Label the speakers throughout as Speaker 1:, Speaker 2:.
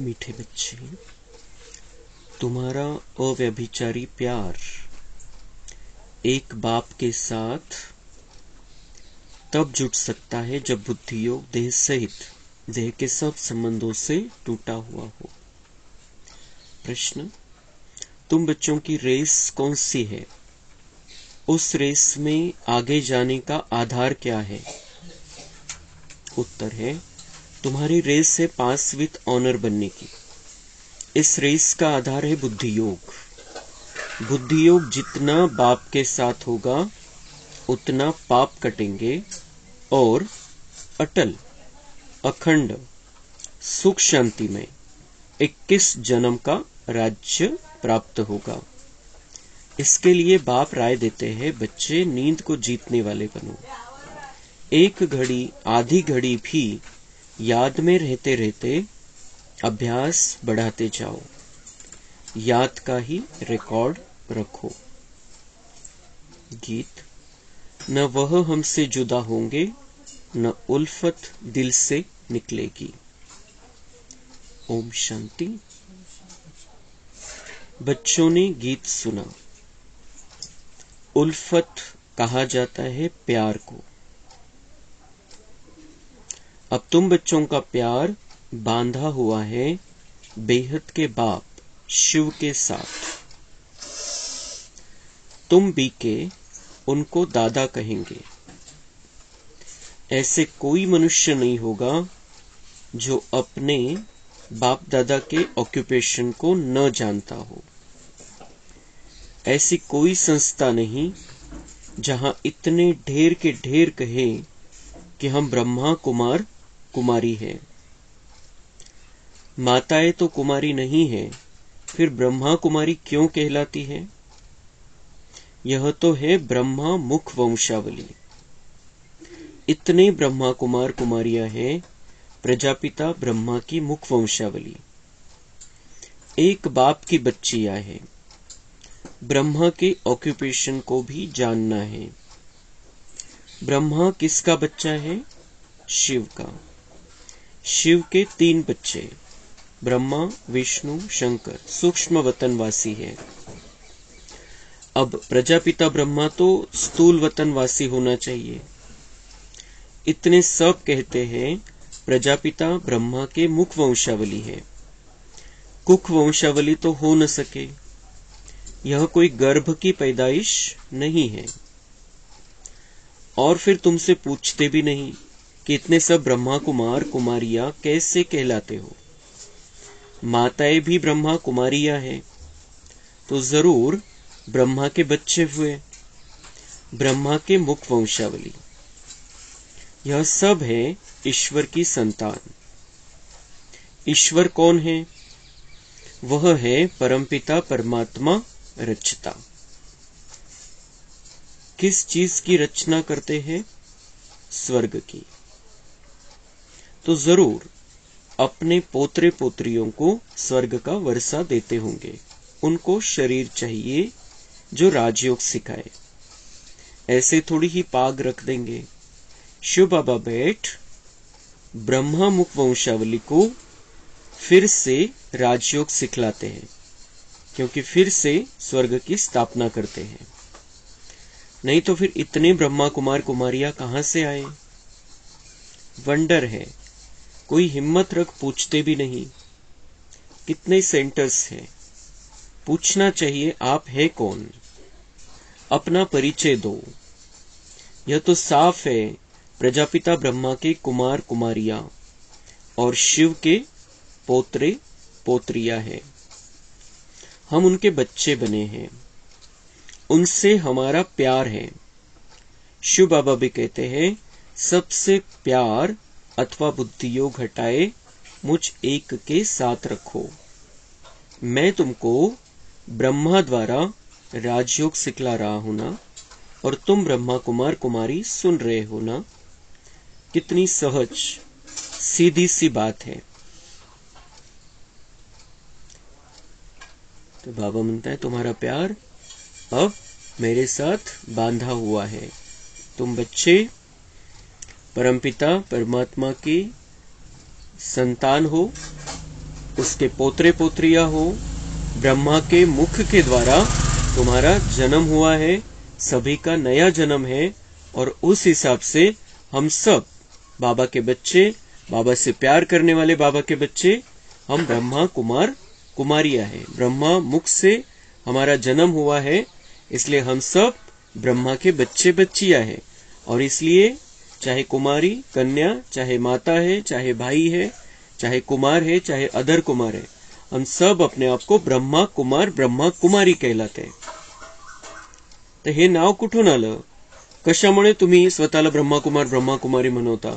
Speaker 1: मीठे बच्चे, तुम्हारा अव्यभिचारी प्यार एक बाप के साथ तब जुट सकता है जब बुद्धि योग देह सहित देह के सब संबंधों से टूटा हुआ हो। प्रश्न, तुम बच्चों की रेस कौन सी है? उस रेस में आगे जाने का आधार क्या है? उत्तर है, तुम्हारी रेस है पास विथ ऑनर बनने की। इस रेस का आधार है बुद्धि योग। बुद्धि योग जितना बाप के साथ होगा उतना पाप कटेंगे और अटल अखंड सुख शांति में 21 जन्म का राज्य प्राप्त होगा। इसके लिए बाप राय देते हैं, बच्चे नींद को जीतने वाले बनो। एक घड़ी आधी घड़ी भी याद में रहते रहते अभ्यास बढ़ाते जाओ। याद का ही रिकॉर्ड रखो। गीत। न वह हमसे जुदा होंगे, न उल्फत दिल से निकलेगी। ओम शांति। बच्चों ने गीत सुना। उल्फत कहा जाता है प्यार को। अब तुम बच्चों का प्यार बांधा हुआ है बेहद के बाप शिव के साथ। तुम भी के उनको दादा कहेंगे। ऐसे कोई मनुष्य नहीं होगा जो अपने बाप दादा के ऑक्यूपेशन को न जानता हो। ऐसी कोई संस्था नहीं जहां इतने ढेर के ढेर कहे कि हम ब्रह्मा कुमार कुमारी हैं। माताएं तो कुमारी नहीं है, फिर ब्रह्मा कुमारी क्यों कहलाती है? यह तो है ब्रह्मा मुख वंशावली। इतने ब्रह्मा कुमार कुमारियां हैं, प्रजापिता ब्रह्मा की मुख वंशावली। एक बाप की बच्चियां हैं। ब्रह्मा के ऑक्यूपेशन को भी जानना है। ब्रह्मा किसका बच्चा है? शिव का। शिव के 3 बच्चे ब्रह्मा विष्णु शंकर सूक्ष्म वतनवासी है। अब प्रजापिता ब्रह्मा तो स्थूल वतनवासी होना चाहिए। इतने सब कहते हैं प्रजापिता ब्रह्मा के मुख वंशावली है। कुख वंशावली तो हो न सके। यह कोई गर्भ की पैदाइश नहीं है। और फिर तुमसे पूछते भी नहीं कि इतने सब ब्रह्मा कुमार कुमारियां कैसे कहलाते हो। माताएं भी ब्रह्मा कुमारियां हैं, तो जरूर ब्रह्मा के बच्चे हुए। ब्रह्मा के मुख वंशावली। यह सब है ईश्वर की संतान। ईश्वर कौन है? वह है परमपिता परमात्मा रचता। किस चीज की रचना करते हैं? स्वर्ग की। तो जरूर अपने पोतरे पोत्रियों को स्वर्ग का वर्षा देते होंगे। उनको शरीर चाहिए जो राजयोग सिखाए। ऐसे थोड़ी ही पाग रख देंगे। शिव बाबा बैठ ब्रह्मा मुख वंशावली को फिर से राजयोग सिखलाते हैं, क्योंकि फिर से स्वर्ग की स्थापना करते हैं। नहीं तो फिर इतने ब्रह्मा कुमार कुमारियां कहां से आए? वंडर है। कोई हिम्मत रख पूछते भी नहीं। कितने सेंटर्स हैं? पूछना चाहिए आप है कौन? अपना परिचय दो। यह तो साफ है प्रजापिता ब्रह्मा के कुमार कुमारियां और शिव के पोतरे पोत्रियां हैं। हम उनके बच्चे बने हैं। उनसे हमारा प्यार है। शिव बाबा भी कहते हैं, सबसे प्यार अथवा बुद्धि योग हटाए मुझ एक के साथ रखो। मैं तुमको ब्रह्मा द्वारा राजयोग सिखला रहा हूं ना, और तुम ब्रह्मा कुमार कुमारी सुन रहे हो ना। कितनी सहज सीधी सी बात है। तो बाबा म्हणता है, तुम्हारा प्यार अब मेरे साथ बांधा हुआ है। तुम बच्चे परमपिता परमात्मा की संतान हो। उसके पोतरे पोत्रियां हो, ब्रह्मा के मुख के द्वारा तुम्हारा जन्म हुआ है, सभी का नया जन्म है, और उस हिसाब से हम सब बाबा के बच्चे, बाबा से प्यार करने वाले बाबा के बच्चे, हम ब्रह्मा कुमार कुमारियां हैं। ब्रह्मा मुख से हमारा जन्म हुआ है, इसलिए हम सब ब्रह्मा के बच्चे बच्चियां हैं। और इसलिए चाहे कुमारी कन्या, चाहे माता है, चाहे भाई है, चाहे कुमार है, चाहे अधर कुमार है, हम सब अपने आप को ब्रह्मा कुमार ब्रह्मा कुमारी कहलाते हैं. तर हे नाव कुठून आलं? कशामुळे तुम्ही स्वतःला ब्रह्मा कुमार ब्रह्मा कुमारी म्हणवता?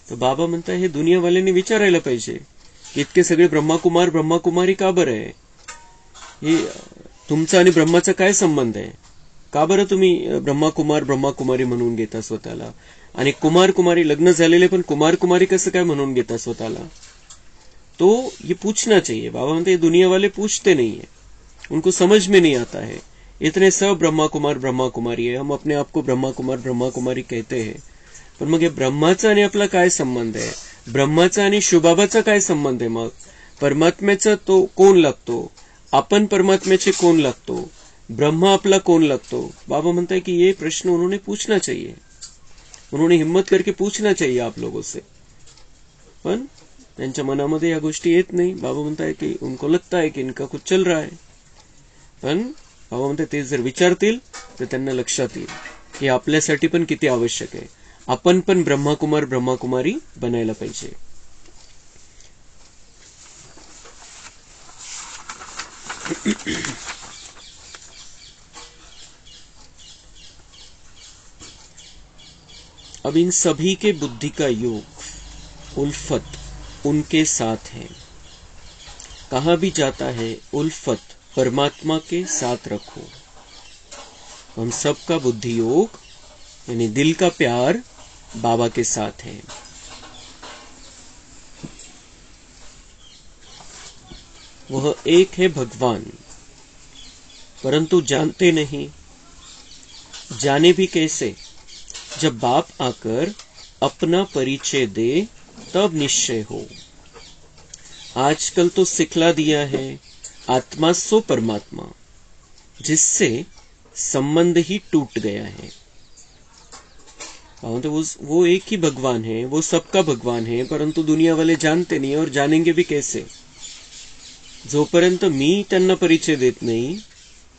Speaker 1: तर बाबा म्हणता हे दुनियावाल्यांनी विचारायला पाहिजे, इतके सगळे ब्रह्मा कुमार ब्रह्मा कुमारी का बरं आहे? हे तुमचा आणि ब्रह्माचा काय संबंध आहे? का बरं तुम्ही ब्रह्मा कुमार ब्रह्मा कुमारी म्हणून घेता स्वतःला? आणि कुमार कुमारी लग्न झालेले पण कुमार कुमारी कसं काय म्हणून घेता स्वतःला? तो ये पूछना चाहिए. बाबा म्हणते ये दुनिया वाले पूछते नहीं है, उनको समझ में नहीं आता है. इतने सब ब्रह्मा कुमार ब्रह्मा कुमारी है, हम अपने आप को ब्रह्मा कुमार ब्रह्मा कुमारी कहते हैं. पण मग हे ब्रह्माचा आणि आपला काय संबंध आहे? ब्रह्माचा आणि शिवबाबाचा काय संबंध आहे? मग परमात्म्याचा तो कोण लागतो? आपण परमात्म्याचे कोण लागतो? ब्रह्मा आपला कोण लागतो? बाबा म्हणता है कि ये प्रश्न उन्होंने पूछना चाहिए, उन्होंने हिम्मत करके पूछना चाहिए आप लोगों से. पण त्यांच्या मनामध्ये या गोष्टी येत नाही. बाबा म्हणताय की उनको लगता है कि इनका कुछ चल रहा है. पण बाबा म्हणते ते जर विचारतील तर त्यांना लक्षात येईल की आपल्यासाठी पण किती आवश्यक आहे. आपण पण ब्रह्माकुमार ब्रह्माकुमारी बनायला पाहिजे. अब इन सभी के बुद्धि का योग उल्फत उनके साथ है. कहां भी जाता है उल्फत परमात्मा के साथ रखो. हम सबका बुद्धि योग यानी दिल का प्यार बाबा के साथ है. वह एक है भगवान, परंतु जानते नहीं. जाने भी कैसे? जब बाप आकर अपना परिचय दे तब निश्चय हो. आजकल तो सिखला दिया है आत्मा सो परमात्मा, जिससे संबंध ही टूट गया है. वो एक ही भगवान है, वो सबका भगवान है, परंतु दुनिया वाले जानते नहीं और जानेंगे भी कैसे? जोपर्यंत मी त्यांना परिचय देत नाही,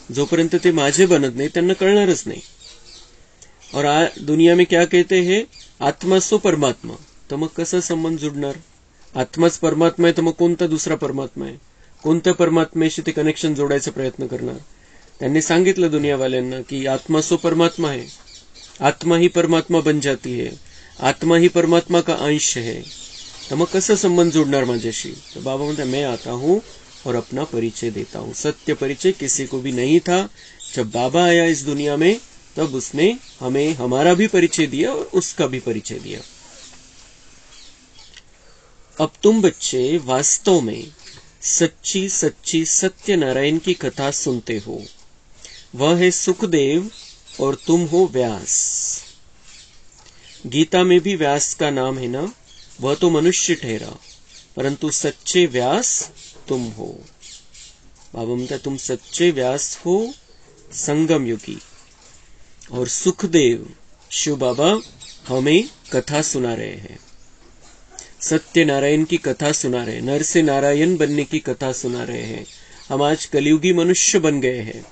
Speaker 1: जोपर्यंत ते माझे बनत नाही, त्यांना कळणारच नाही. और दुनिया में क्या कहते हैं? आत्मा सो परमात्मा. तर मग कसा संबंध जुडणार? आत्माच परमात्मा आहे तर मग कोणता दुसरा परमात्मा आहे? कोणत्या परमात्म्याशी ते कनेक्शन जोडायचा प्रयत्न करणार? त्यांनी सांगितलं दुनियावाल्यांना की आत्मा सो परमात्मा है, आत्मा ही परमात्मा बन जाती है, आत्मा ही परमात्मा का अंश है. तर मग कसं संबंध जोडणार माझ्याशी? तो बाबा म्हणता मैं आता हूं और अपना परिचय देता हूं. सत्य परिचय किसी को भी नहीं था. जब बाबा आया इस दुनिया में तब उसने हमें हमारा भी परिचय दिया और उसका भी परिचय दिया. अब तुम बच्चे वास्तव में सच्ची सच्ची सत्यनारायण की कथा सुनते हो. वह है सुखदेव और तुम हो व्यास. गीता में भी व्यास का नाम है ना. वह तो मनुष्य ठहरा, परंतु सच्चे व्यास तुम हो. बाबा म्हणता तुम सच्चे व्यास हो, संगम युगी. और सुखदेव शिव बाबा हमें कथा सुना रहे हैं, सत्यनारायण की कथा सुना रहे हैं, नर से नारायण बनने की कथा सुना रहे हैं. हम आज कलयुगी मनुष्य बन गए हैं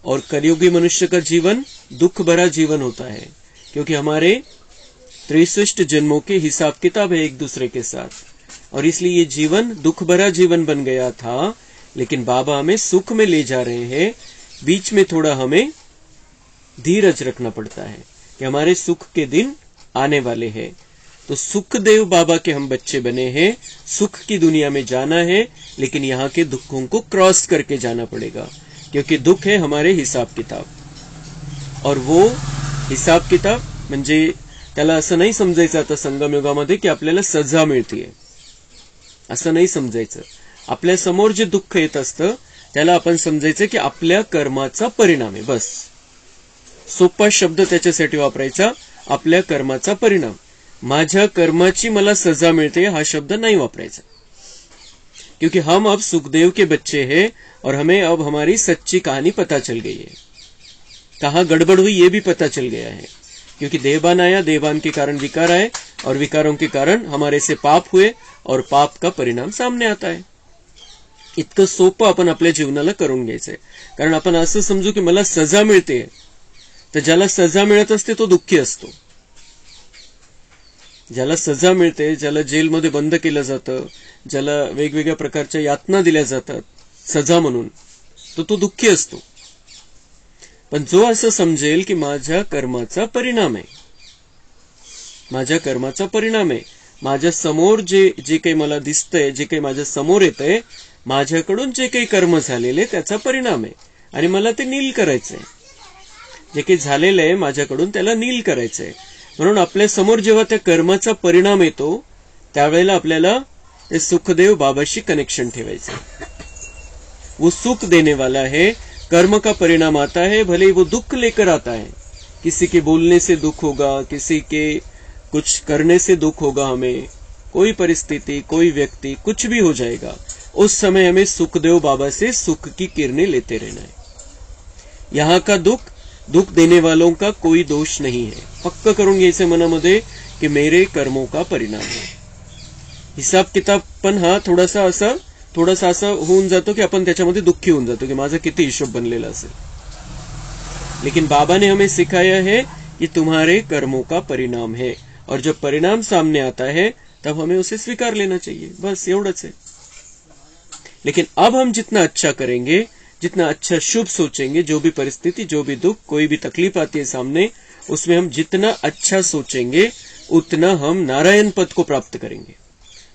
Speaker 1: और कलयुगी मनुष्य का जीवन दुख भरा जीवन होता है, क्योंकि हमारे 63 जन्मों के हिसाब किताब है एक दूसरे के साथ, और इसलिए ये जीवन दुख भरा जीवन बन गया था. लेकिन बाबा हमें सुख में ले जा रहे हैं. बीच में थोड़ा हमें धीरज रखना पड़ता है कि हमारे सुख के दिन आने वाले हैं. तो सुखदेव बाबा के हम बच्चे बने हैं. सुख की दुनिया में जाना है, लेकिन यहाँ के दुखों को क्रॉस करके जाना पड़ेगा, क्योंकि दुख है हमारे हिसाब किताब. और वो हिसाब किताब म्हणजे त्याला असं नाही समजायचं आता संगमयुगामध्ये की आपल्याला सजा मिळतीये, असं नाही समजायचं. आपल्या समोर जे दुःख येत असतं त्याला आपण समजायचं की आपल्या कर्माचा परिणाम आहे. बस सोपा शब्द त्याच्यासाठी वापरायचा, आपल्या कर्माचा परिणाम. माझ्या कर्माची मला सजा मिळते हा शब्द नाही वापरायचा. क्योंकि हम अब सुखदेव के बच्चे हैं और हमें अब हमारी सच्ची कहानी पता चल गई है। कहाँ गड़बड़ हुई ये भी पता चल गया है, क्योंकि देवबान आया, देवबान के कारण विकार आए और विकारों के कारण हमारे से पाप हुए और पाप का परिणाम सामने आता है। इतकं सोपं आपण आपल्या जीवनाला करून घ्यायचंय. कारण आपण असं समजू की मला सजा मिळते, तर ज्याला सजा मिळत असते तो दुःखी असतो. ज्याला सजा मिळते, ज्याला जेलमध्ये बंद केलं जातं, ज्याला वेगवेगळ्या प्रकारच्या यातना दिल्या जातात सजा म्हणून, तो दुःखी असतो. पण जो असं समजेल की माझ्या कर्माचा परिणाम आहे, माझ्या कर्माचा परिणाम आहे, माझ्या समोर जे काही मला दिसतंय, जे काही माझ्या समोर येतंय, माझ्याकडून जे काही कर्म झालेले त्याचा परिणाम आहे आणि मला ते नील करायचंय. जे काही झालेलं आहे माझ्याकडून त्याला नील करायचंय. म्हणून आपल्या समोर जेव्हा त्या कर्माचा परिणाम येतो त्यावेळेला आपल्याला ते सुखदेव बाबाशी कनेक्शन ठेवायचं. वो सुख देने वाला है, कर्म का परिणाम आता है, भले वो दुख लेकर आता है. किसी के बोलने से दुख होगा, किसी के कुछ करने से दुख होगा, हमें कोई परिस्थिति, कोई व्यक्ति, कुछ भी हो जाएगा. उस समय हमें सुखदेव बाबा से सुख की किरणें लेते रहना है. यहाँ का दुख देने वालों का कोई दोष नहीं है. पक्का करून घ्यायचं मनामध्ये की मेरे कर्मों का परिणाम है. हिसाब किताब पण हा थोडासा असा होऊन जातो की आपण त्याच्यामध्ये दुःखी होऊन जातो की माझा किती हिशोब बनलेला असेल. लेकिन बाबा ने हमें सिखाया है कि तुम्हारे कर्मों का परिणाम है और जब परिणाम सामने आता है तब हमें उसे स्वीकार लेना चाहिए. बस एवढंच है. लेकिन अब हम जितना अच्छा करेंगे, जितना अच्छा शुभ सोचेंगे, जो भी परिस्थिति, जो भी दुख, कोई भी तकलीफ आती है सामने, उसमें हम जितना अच्छा सोचेंगे उतना हम नारायण पद को प्राप्त करेंगे,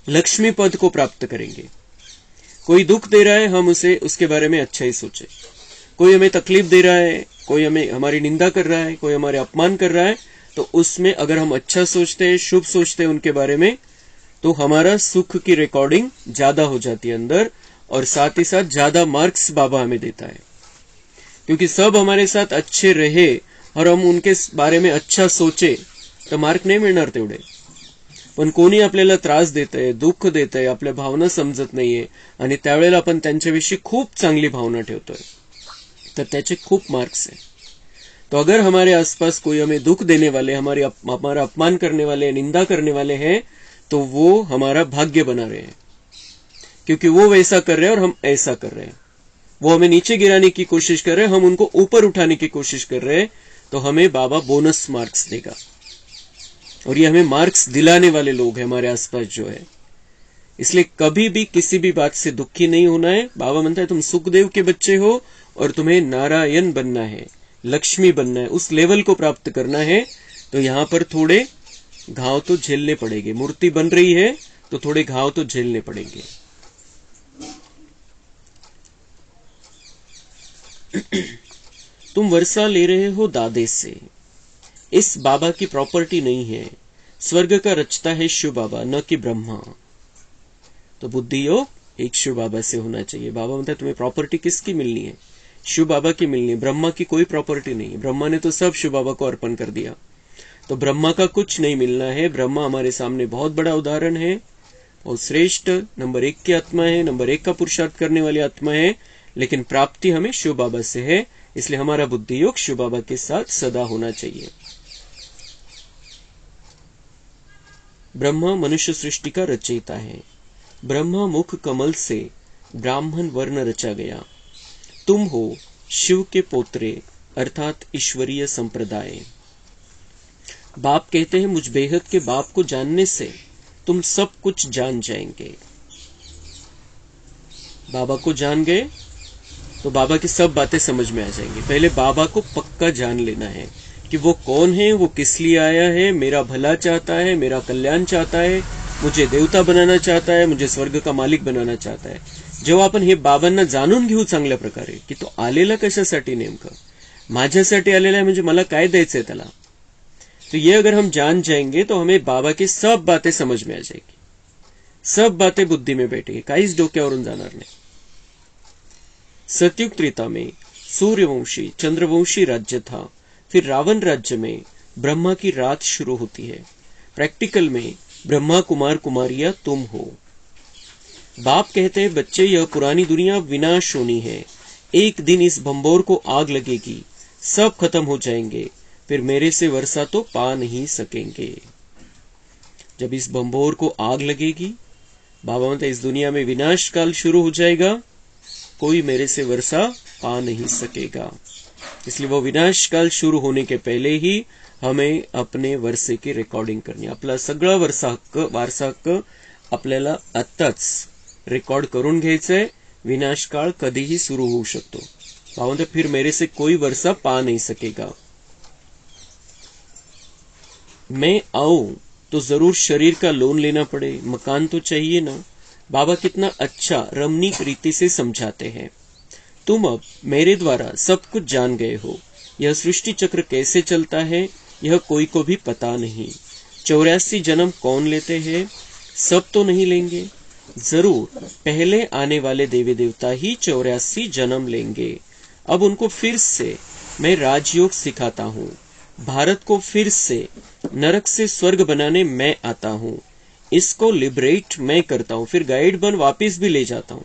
Speaker 1: लक्ष्मी पद को प्राप्त करेंगे. कोई दुख दे रहा है, हम उसके बारे में अच्छा ही सोचे. कोई हमें तकलीफ दे रहा है, कोई हमारी निंदा कर रहा है, कोई हमारे अपमान कर रहा है, तो उसमें अगर हम अच्छा सोचते हैं, शुभ सोचते हैं उनके बारे में, तो हमारा सुख की रिकॉर्डिंग ज्यादा हो जाती है अंदर और साथ ही साथ ज्यादा मार्क्स बाबा हमें देता है. क्योंकि सब हमारे साथ अच्छे रहे और हम उनके बारे में अच्छा सोचे तर मार्क नाही मिळणार तेवढे. पण कोणी आपल्याला त्रास देतंय, दुःख देतंय, आपल्या भावना समजत नाहीये आणि त्यावेळेला आपण त्यांच्याविषयी खूप चांगली भावना ठेवतोय तर त्याचे खूप मार्क्स है. तो अगर हमारे आसपास कोई हमें दुख देने वाले, हमारा अपमान करने वाले, निंदा करने वाले हैं, तो वो हमारा भाग्य बना रहे हैं. क्योंकि वो वैसा कर रहे हैं और हम ऐसा कर रहे हैं. वो हमें नीचे गिराने की कोशिश कर रहे हैं, हम उनको ऊपर उठाने की कोशिश कर रहे हैं, तो हमें बाबा बोनस मार्क्स देगा. और ये हमें मार्क्स दिलाने वाले लोग हैं हमारे आसपास जो है. इसलिए कभी भी किसी भी बात से दुखी नहीं होना है. बाबा म्हणता है तुम सुखदेव के बच्चे हो और तुम्हें नारायण बनना है, लक्ष्मी बनना है, उस लेवल को प्राप्त करना है. तो यहां पर थोड़े घाव तो झेलने पड़ेंगे. मूर्ति बन रही है तो थोड़े घाव तो झेलने पड़ेंगे. तुम वर्षा ले रहे हो दादे से. इस बाबा की प्रॉपर्टी नहीं है. स्वर्ग का रचता है शिव बाबा, न कि ब्रह्मा. तो बुद्धि योग एक शिव बाबा से होना चाहिए. बाबा म्हणता तुम्हें प्रॉपर्टी किसकी मिलनी है? शिव बाबा की मिलनी है. ब्रह्मा की कोई प्रॉपर्टी नहीं है. ब्रह्मा ने तो सब शिव बाबा को अर्पण कर दिया. तो ब्रह्मा का कुछ नहीं मिलना है. ब्रह्मा हमारे सामने बहुत बड़ा उदाहरण है और श्रेष्ठ नंबर 1 की आत्मा है, नंबर 1 का पुरुषार्थ करने वाली आत्मा है. लेकिन प्राप्ति हमें शिव बाबा से है. इसलिए हमारा बुद्धि योग शिव बाबा के साथ सदा होना चाहिए. ब्रह्मा मनुष्य सृष्टि का रचयिता है. ब्रह्मा मुख कमल से ब्राह्मण वर्ण रचा गया. तुम हो शिव के पोत्रे अर्थात ईश्वरीय संप्रदाय. बाप कहते हैं मुझ बेहद के बाप को जानने से तुम सब कुछ जान जाएंगे. बाबा को जान गए तो बाबा की सब बातें समझ में आ जाएंगी. पहले बाबा को पक्का जान लेना है कि वो कौन है, वो किस लिए आया है, मेरा भला चाहता है, मेरा कल्याण चाहता है, मुझे देवता बनाना चाहता है, मुझे स्वर्ग का मालिक बनाना चाहता है. जेव्हा आपण हे बाबांना जाणून घेऊ चांगल्या प्रकारे की तो आलेला कशासाठी, नेमकं माझ्यासाठी आलेला आहे, म्हणजे मला काय द्यायचंय त्याला, तो ये अगर हम जान जाएंगे तो हमें बाबा की सब बातें समझ में आ जाएगी. सब बातें बुद्धि में बैठेगी, काहीच डोक्यावरून जाणार नाही. सतयुग त्रेता में सूर्यवंशी चंद्रवंशी राज्य था. फिर रावण राज्य में ब्रह्मा की रात शुरू होती है. प्रैक्टिकल में ब्रह्मा कुमार कुमारियां तुम हो. बाप कहते हैं, बच्चे यह पुरानी दुनिया विनाश होनी है, एक दिन इस भंबोर को आग लगेगी, सब खत्म हो जाएंगे, फिर मेरे से वर्षा तो पा नहीं सकेंगे। जब इस भंबोर को आग लगेगी, बाबा मतलब इस दुनिया में विनाश काल शुरू हो जाएगा, कोई मेरे से वर्षा पा नहीं सकेगा। इसलिए वो विनाश काल शुरू होने के पहले ही हमें अपने वर्षे की रेकॉर्डिंग करनी। आपला सगळा वारसा हक्क आपल्याला आत्ताच रेकॉर्ड करून घ्यायचंय। विनाश काळ कधीही सुरू होऊ शकतो। बाबा फिर मेरे से कोई वर्षा पा नहीं सकेगा। मैं आऊं तो जरूर शरीर का लोन लेना पड़े, मकान तो चाहिए ना। बाबा कितना अच्छा रमणीक रीति से समझाते हैं। तुम अब मेरे द्वारा सब कुछ जान गए हो। यह सृष्टि चक्र कैसे चलता है यह कोई को भी पता नहीं। 84 जन्म कौन लेते हैं? सब तो नहीं लेंगे, जरूर पहले आने वाले देवी देवता ही 84 जन्म लेंगे। अब उनको फिर से मैं राजयोग सिखाता हूँ। भारत को फिर से नरक से स्वर्ग बनाने मैं आता हूँ। इसको लिबरेट मैं करता हूँ, फिर गाइड बन वापिस भी ले जाता हूँ।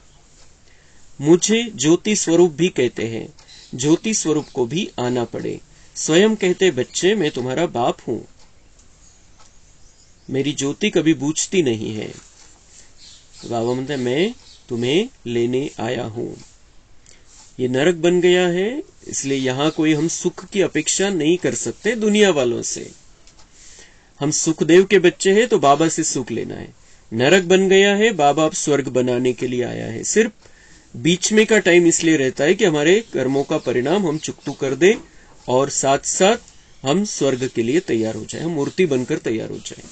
Speaker 1: मुझे ज्योति स्वरूप भी कहते हैं। ज्योति स्वरूप को भी आना पड़े। स्वयं कहते, बच्चे मैं तुम्हारा बाप हूं। मेरी ज्योति कभी बुझती नहीं है। बाबा म्हणते मैं तुम्हें लेने आया हूं। ये नरक बन गया है, इसलिए यहां कोई हम सुख की अपेक्षा नहीं कर सकते दुनिया वालों से। हम सुखदेव के बच्चे हैं तो बाबा से सुख लेना है। नरक बन गया है, बाबा अब स्वर्ग बनाने के लिए आया है। सिर्फ बीच में का टाइम इसलिए रहता है कि हमारे कर्मों का परिणाम हम चुकतू कर दे और साथ साथ हम स्वर्ग के लिए तैयार हो जाए, हम मूर्ति बनकर तैयार हो जाए,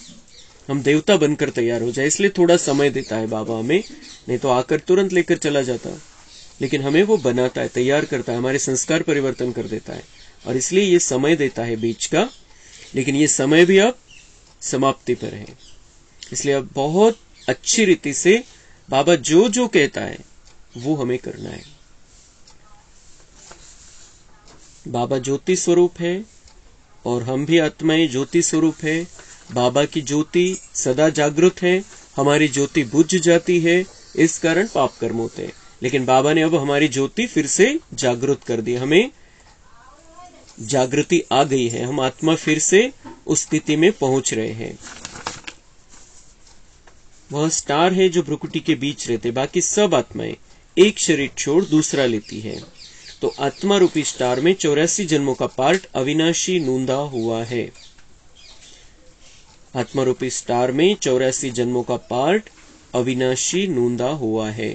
Speaker 1: हम देवता बनकर तैयार हो जाए। इसलिए थोड़ा समय देता है बाबा हमें, नहीं तो आकर तुरंत लेकर चला जाता। लेकिन हमें वो बनाता है, तैयार करता है, हमारे संस्कार परिवर्तन कर देता है, और इसलिए ये समय देता है बीच का। लेकिन ये समय भी अब समाप्ति पर है। इसलिए अब बहुत अच्छी रीति से बाबा जो जो कहता है वो हमें करना है। बाबा ज्योति स्वरूप है और हम भी आत्माएं ज्योति स्वरूप है। बाबा की ज्योति सदा जागृत है, हमारी ज्योति बुझ जाती है, इस कारण पाप कर्म होते हैं। लेकिन बाबा ने अब हमारी ज्योति फिर से जागृत कर दी, हमें जागृति आ गई है, हम आत्मा फिर से उस स्थिति में पहुंच रहे हैं। वह स्टार है जो भ्रुकुटी के बीच रहते, बाकी सब आत्माएं एक शरीर छोड़ दूसरा लेती है। तो आत्मा रूपी स्टार में 84 जन्मों का पार्ट अविनाशी नूंदा हुआ है। आत्मा रूपी स्टार में 84 जन्मों का पार्ट अविनाशी नूंदा हुआ है।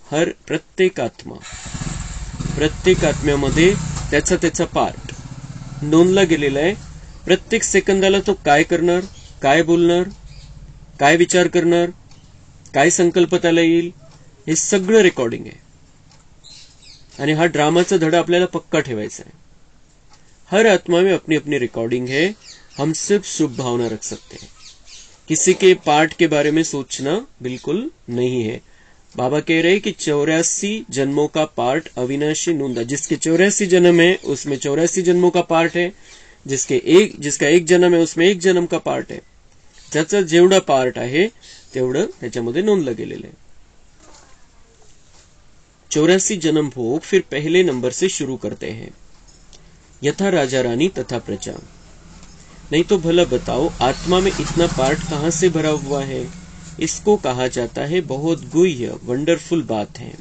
Speaker 1: हर प्रत्येक आत्म्यामध्ये त्याचा त्याचा पार्ट नोंदला गेलेला आहे। प्रत्येक सेकंदाला तो काय करणार, काय बोलणार, काय विचार करणार, काय संकल्प त्याला येईल, हे सगळं रेकॉर्डिंग आहे। आणि हा ड्रामाचा धडा आपल्याला पक्का ठेवायचा है। हर आत्मा में अपनी अपनी रिकॉर्डिंग है। हम सिर्फ शुभ भावना रख सकते हैं, किसी के पार्ट के बारे में सोचना बिल्कुल नहीं है। बाबा कह रहे हैं कि 84 जन्मों का पार्ट अविनाशी नूंदा, जिसके 84 जन्म है उसमें 84 जन्मों का पार्ट है, जिसका एक जन्म है उसमें एक जन्म का पार्ट है। ज्याचा जेवढा पार्ट आहे तेवढं त्याच्यामध्ये नोंदलं गेलेलं आहे। 84 जन्म भोग फिर पहले नंबर से शुरू करते हैं। यथा राजा रानी तथा प्रजा। नहीं तो भला बताओ आत्मा में इतना पार्ट कहां से भरा हुआ है? इसको कहा जाता है बहुत गुह्य वंडरफुल बात है।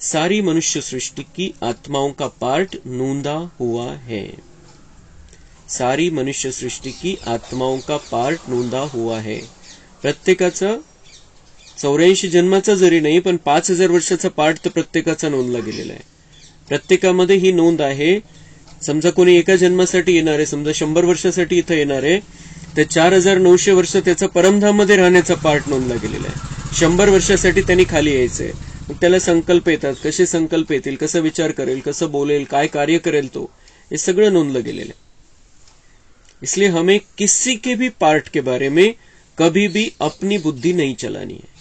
Speaker 1: सारी मनुष्य सृष्टि की आत्माओं का पार्ट नूंदा हुआ है। सारी मनुष्य सृष्टि की आत्माओं का पार्ट नोंदा हुआ है। प्रत्येकाचा 84 जन्माचा जरी नाही पण 5000 वर्षाचा पार्ट तर प्रत्येकाचा नोंदला गेलेला आहे। प्रत्येकामध्ये ही नोंद आहे। समजा कोणी एका जन्मासाठी येणार आहे, समजा 100 वर्षासाठी इथे येणार आहे, तर 4900 वर्ष त्याचा परमधाममध्ये राहण्याचा पार्ट नोंदला गेलेला आहे। 100 वर्षासाठी त्यांनी खाली यायचंय, मग त्याला संकल्प येतात, कसे संकल्प येतील, कसा विचार करेल, कसं बोलेल, काय कार्य करेल, तो हे सगळं नोंदलं गेलेलं आहे। इसलिए हमें किसी के भी पार्ट के बारे में कभी भी अपनी बुद्धि नहीं चलानी है।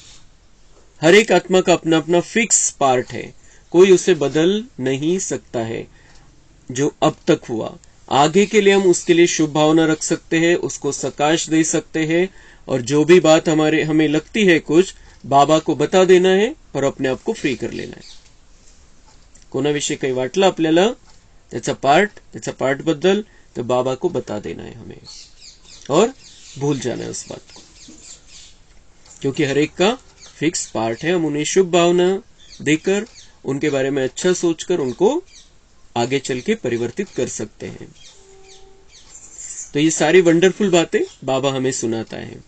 Speaker 1: हर एक आत्मा का अपना अपना फिक्स पार्ट है, कोई उसे बदल नहीं सकता है। जो अब तक हुआ, आगे के लिए हम उसके लिए शुभ भावना रख सकते हैं, उसको सकाश दे सकते हैं, और जो भी बात हमें लगती है कुछ, बाबा को बता देना है और अपने आप को फ्री कर लेना है. कोणाविषयी काही वाटलं आपल्याला त्याचा पार्ट बद्दल, तो बाबा को बता देना है हमें और भूल जाना है उस बात को, क्योंकि हर एक का फिक्स पार्ट है. हम उन्हें शुभ भावना देकर, उनके बारे में अच्छा सोचकर उनको आगे चल के परिवर्तित कर सकते हैं. तो ये सारी वंडरफुल बातें बाबा हमें सुनाता है.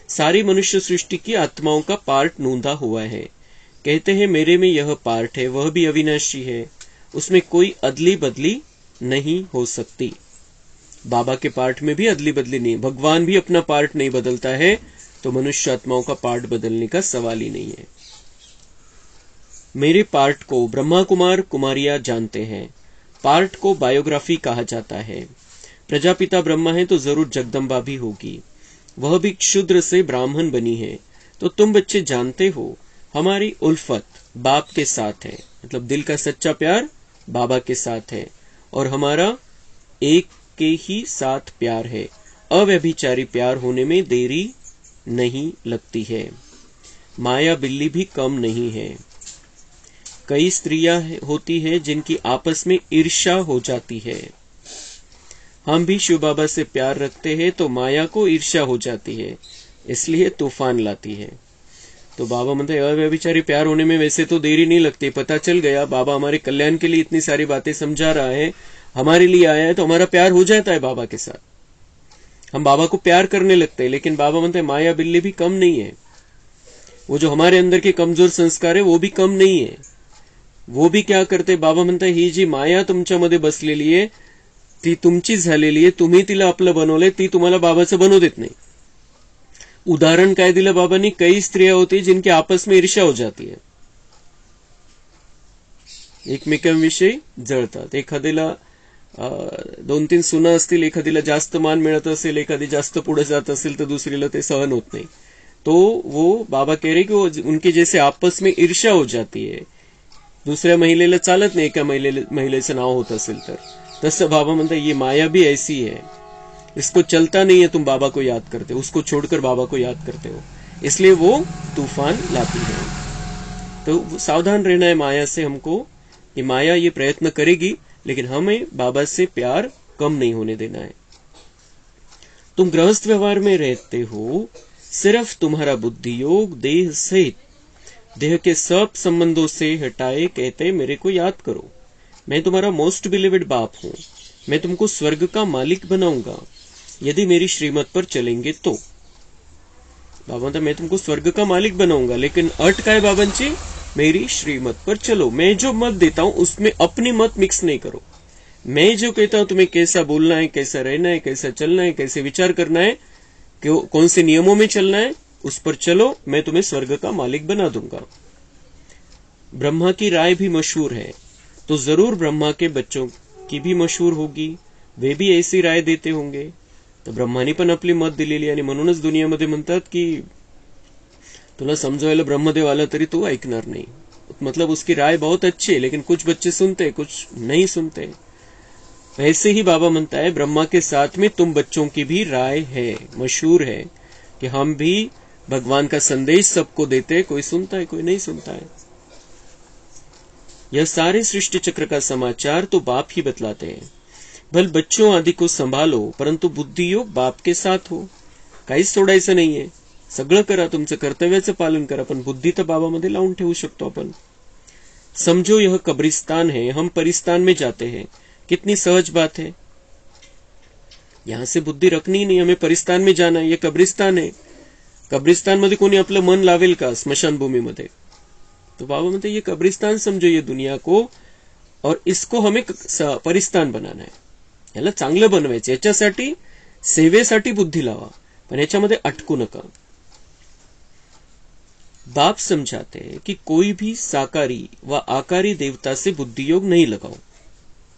Speaker 1: सारी मनुष्य सृष्टि की आत्माओं का पार्ट नूंदा हुआ है. कहते हैं मेरे में यह पार्ट है, वह भी अविनाशी है, उसमें कोई अदली बदली नहीं हो सकती. बाबा के पार्ट में भी अदली बदली नहीं. भगवान भी अपना पार्ट नहीं बदलता है, तो मनुष्य आत्माओं का पार्ट बदलने का सवाल ही नहीं है. मेरे पार्ट को ब्रह्मा कुमार कुमारियां जानते हैं. पार्ट को बायोग्राफी कहा जाता है. प्रजापिता ब्रह्मा है तो जरूर जगदम्बा भी होगी. वह भी क्षुद्र से ब्राह्मण बनी है. तो तुम बच्चे जानते हो हमारी उल्फत बाप के साथ है, मतलब दिल का सच्चा प्यार बाबा के साथ है, और हमारा एक के ही साथ प्यार है. अव्यभिचारी प्यार होने में देरी नहीं लगती है. माया बिल्ली भी कम नहीं है. कई स्त्रियां होती है जिनकी आपस में ईर्ष्या हो जाती है. हम भी शिव बाबा से प्यार रखते हैं तो माया को ईर्ष्या हो जाती है, इसलिए तूफान लाती है. तो बाबा म्हणते अव्यभिचारी प्यार होने में वैसे तो देरी नहीं लगती. पता चल गया बाबा हमारे कल्याण के लिए इतनी सारी बातें समझा रहा है, हमारे लिए आया है, तो हमारा प्यार हो जाता है बाबा के साथ. हम बाबा को प्यार करने लगते हैं. लेकिन बाबा म्हणते माया बिल्ली भी कम नहीं है. वो जो हमारे अंदर के कमजोर संस्कार है वो भी कम नहीं है. वो भी क्या करते, बाबा म्हणताय ही जी माया तुमच्यामध्ये बसलेली आहे ती तुमची झालेली आहे, तुम्ही तिला आपलं बनवलंय, ती तुम्हाला बाबाचं बनवू देत नाही. उदाहरण काय दिलं बाबांनी, कई स्त्रिया होती जिनकी आपस में ईर्ष्या हो जाती है, एकमेकांविषयी जळतात. एखाद्याला 2-3 सुना असतील, एखादीला जास्त मान मिळत असेल, एखादी जास्त पुढे जात असेल तर दुसरीला ते सहन होत नाही. तो वो बाबा कह रहे कि उनके जैसे आपस में ईर्ष्या हो जाती है. दुसऱ्या महिलेला चालत नाही एका महिलेचं नाव होत असेल तर. तसं बाबा म्हणता ये माया भी ऐसी है, इसको चलता नहीं है, तुम बाबा को याद करते हो, उसको छोड़कर बाबा को याद करते हो, इसलिए वो तूफान लाती है. तो सावधान रहना है माया से हमको, कि माया ये प्रयत्न करेगी, लेकिन हमें बाबा से प्यार कम नहीं होने देना है. तुम गृहस्थ व्यवहार में रहते हो, सिर्फ तुम्हारा बुद्धि योग देह सहित देह के सब संबंधों से हटाए कहते मेरे को याद करो, मैं तुम्हारा मोस्ट बिलीवेड बाप हूं, मैं तुमको स्वर्ग का मालिक बनाऊंगा यदि मेरी श्रीमत पर चलेंगे तो. बाबा म्हणतात मैं तुमको स्वर्ग का मालिक बनाऊंगा, लेकिन अट काय बाबांची, मेरी श्रीमत पर चलो. मैं जो मत देता हूं उसमें अपनी मत मिक्स नहीं करो. मैं जो कहता हूं तुम्हें कैसा बोलना है, कैसा रहना है, कैसा चलना है, कैसे विचार करना है, कौन से नियमों में चलना है, उस पर चलो, मैं तुम्हें स्वर्ग का मालिक बना दूंगा. ब्रह्मा की राय भी मशहूर है, तो जरूर ब्रह्मा के बच्चों की भी मशहूर होगी, वे भी ऐसी राय देते होंगे. तर ब्रह्मानी पण आपली मत दिलेली, आणि म्हणूनच दुनियामध्ये म्हणतात की तुला समजवायला ब्रह्मदेव आला तरी तू ऐकणार नाही. मतलब उसकी राय बहुत अच्छी है, लेकिन कुछ बच्चे सुनते, कुछ नहीं सुनते. ऐसे ही बाबा म्हणता है ब्रह्मा के साथ में तुम बच्चों की भी राय है, मशहूर है, कि हम भी भगवान का संदेश सबको देते, कोई सुनता है कोई नहीं सुनता है. यह सारे सृष्टि चक्र का समाचार तो बाप ही बतलाते हैं. भल बच्चों आदि को संभालो, परंतु बुद्धि योग बाप के साथ हो. काहीच सोडायचं नाहीये, सगळं करा, तुमचं कर्तव्याचं पालन करा, पण बुद्धी तर बाबामध्ये लावून ठेवू शकतो आपण. समझो यह कब्रिस्तान है, हम परिस्तान में जाते हैं. कितनी सहज बात है, यहां से बुद्धी रखनी ही नहीं, हमें परिस्तान में जाना है. ये कब्रिस्तान है, कब्रिस्तान मध्ये कोणी आपलं मन लावेल का स्मशान भूमीमध्ये. तो बाबा म्हणते ये कब्रिस्तान समझो ये दुनिया को, और इसको हमें परिस्तान बनाना है. याला चांगलं बनवायचं, याच्यासाठी सेवेसाठी बुद्धी लावा, पण याच्यामध्ये अटकू नका. बाप समझाते हैं कि कोई भी साकारी व आकारी देवता से बुद्धि योग नहीं लगाओ.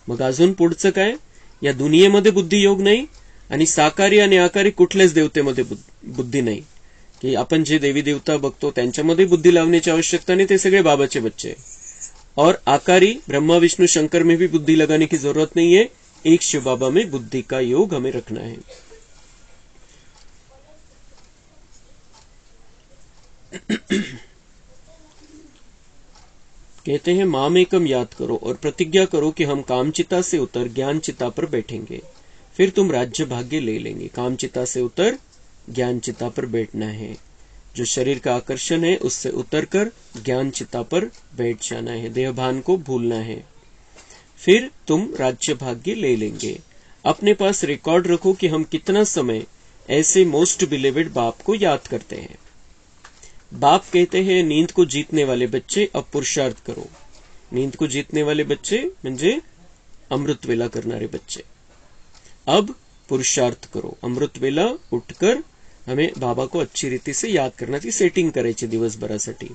Speaker 1: मग अजून पुढचं काय, या दुनियेमध्ये बुद्धी योग नाही, आणि साकारी आणि आकारी कुठल्याच देवतेमध्ये बुद्धी नाही. की आपण जे देवी देवता बघतो त्यांच्यामध्ये बुद्धी लावण्याची आवश्यकता नहीं, ते सगळे बाबाचे बच्चे. और आकारी ब्रह्मा विष्णु शंकर में भी बुद्धि लगाने की जरूरत नहीं है, एक शिव बाबा में बुद्धि का योग हमें रखना है. कहते हैं मामेकम याद करो और प्रतिज्ञा करो कि हम कामचिता से उतर ज्ञान चिता पर बैठेंगे, फिर तुम राज्य भाग्य ले लेंगे। कामचिता से उतर ज्ञान चिता पर बैठना है, जो शरीर का आकर्षण है उससे उतरकर ज्ञान चिता पर बैठ जाना है, देहभान को भूलना है, फिर तुम राज्य भाग्य ले लेंगे। अपने पास रिकॉर्ड रखो कि हम कितना समय ऐसे मोस्ट बिलीवेड बाप को याद करते हैं। बाप कहते हैं नींद को जीतने वाले बच्चे अब पुरुषार्थ करो। नींद को जीतने वाले बच्चे म्हणजे अमृत वेला करणारे बच्चे, अब पुरुषार्थ करो। अमृत वेला उठकर हमें बाबा को अच्छी रीति से याद करण्याची सेटिंग करायची दिवसभरासाठी।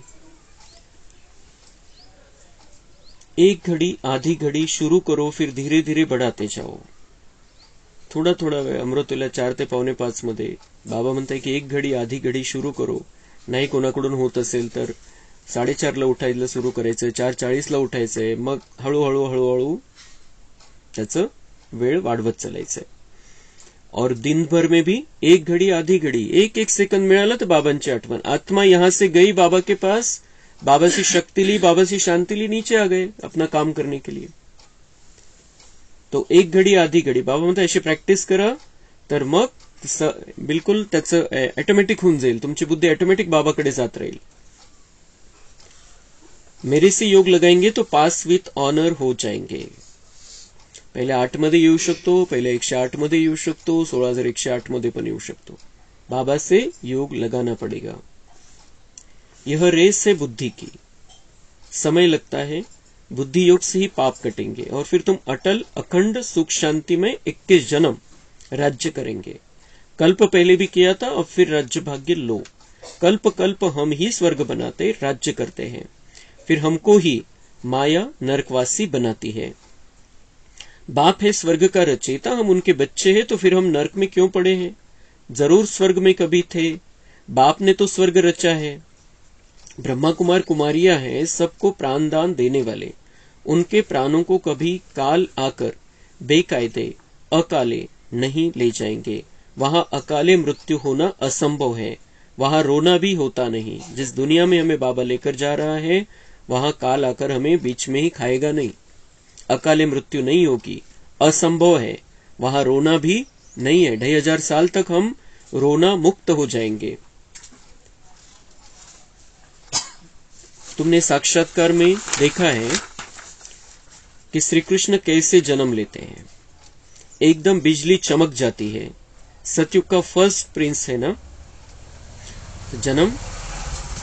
Speaker 1: एक घड़ी आधी घड़ी शुरू करो, फिर धीरे धीरे बढ़ाते जाओ। थोडा थोडा वेळ अमृत वेला 4 ते 4:45 मध्ये बाबा म्हणताय की एक घडी आधी घडी सुरू करो। नाही कोणाकडून होत असेल तर 4:30 ला उठायला सुरू करायचं, 4:40 ला उठायचंय, मग हळूहळू हळूहळू त्याचं वेळ वाढवत चालायचंय। और दिन भर में भी एक घड़ी आधी घड़ी एक एक सेकंड मिळालं तर बाबांची आठवण। आत्मा यहां से गई बाबा के पास, बाबा से शक्ति ली, बाबा से शांति ली, नीचे आ गए अपना काम करने के लिए। तो एक घड़ी आधी घड़ी बाबा म्हणतात अशी प्रॅक्टिस करा, तर मग बिलकुल त्याचं ऑटोमॅटिक होऊन जाईल, तुमची बुद्धी ऑटोमॅटिक बाबाकडे जात राहील। मेरे से योग लगाएंगे तो पास विथ ऑनर हो जाएंगे। पहिले 8 मध्ये येऊ शकतो, पहिले 108 मध्ये येऊ शकतो, 16108 मध्ये पण येऊ शकतो। बाबा से योग लगाना पड़ेगा। यह रेस है बुद्धि की, समय लगता है, बुद्धि योग से ही पाप कटेंगे और फिर तुम अटल अखंड सुख शांति में 21 जन्म राज्य करेंगे। कल्प पहले भी किया था, अब फिर राज्य भाग्य लो। कल्प कल्प हम ही स्वर्ग बनाते राज्य करते हैं, फिर हमको ही माया नरकवासी बनाती है। बाप है स्वर्ग का रचयिता, हम उनके बच्चे हैं, तो फिर हम नरक में क्यों पड़े हैं? जरूर स्वर्ग में कभी थे, बाप ने तो स्वर्ग रचा है। ब्रह्मा कुमार कुमारियां हैं, सबको प्राणदान देने वाले। उनके प्राणों को कभी काल आकर बेकायदे अकाले नहीं ले जाएंगे। वहां अकाले मृत्यु होना असंभव है, वहां रोना भी होता नहीं। जिस दुनिया में हमें बाबा लेकर जा रहा है वहां काल आकर हमें बीच में ही खाएगा नहीं, अकाले मृत्यु नहीं होगी, असंभव है। वहां रोना भी नहीं है, 2500 साल तक हम रोना मुक्त हो जाएंगे। तुमने साक्षात्कार में देखा है कि श्री कृष्ण कैसे जन्म लेते हैं, एकदम बिजली चमक जाती है। सतयुग का फर्स्ट प्रिंस है ना जन्म,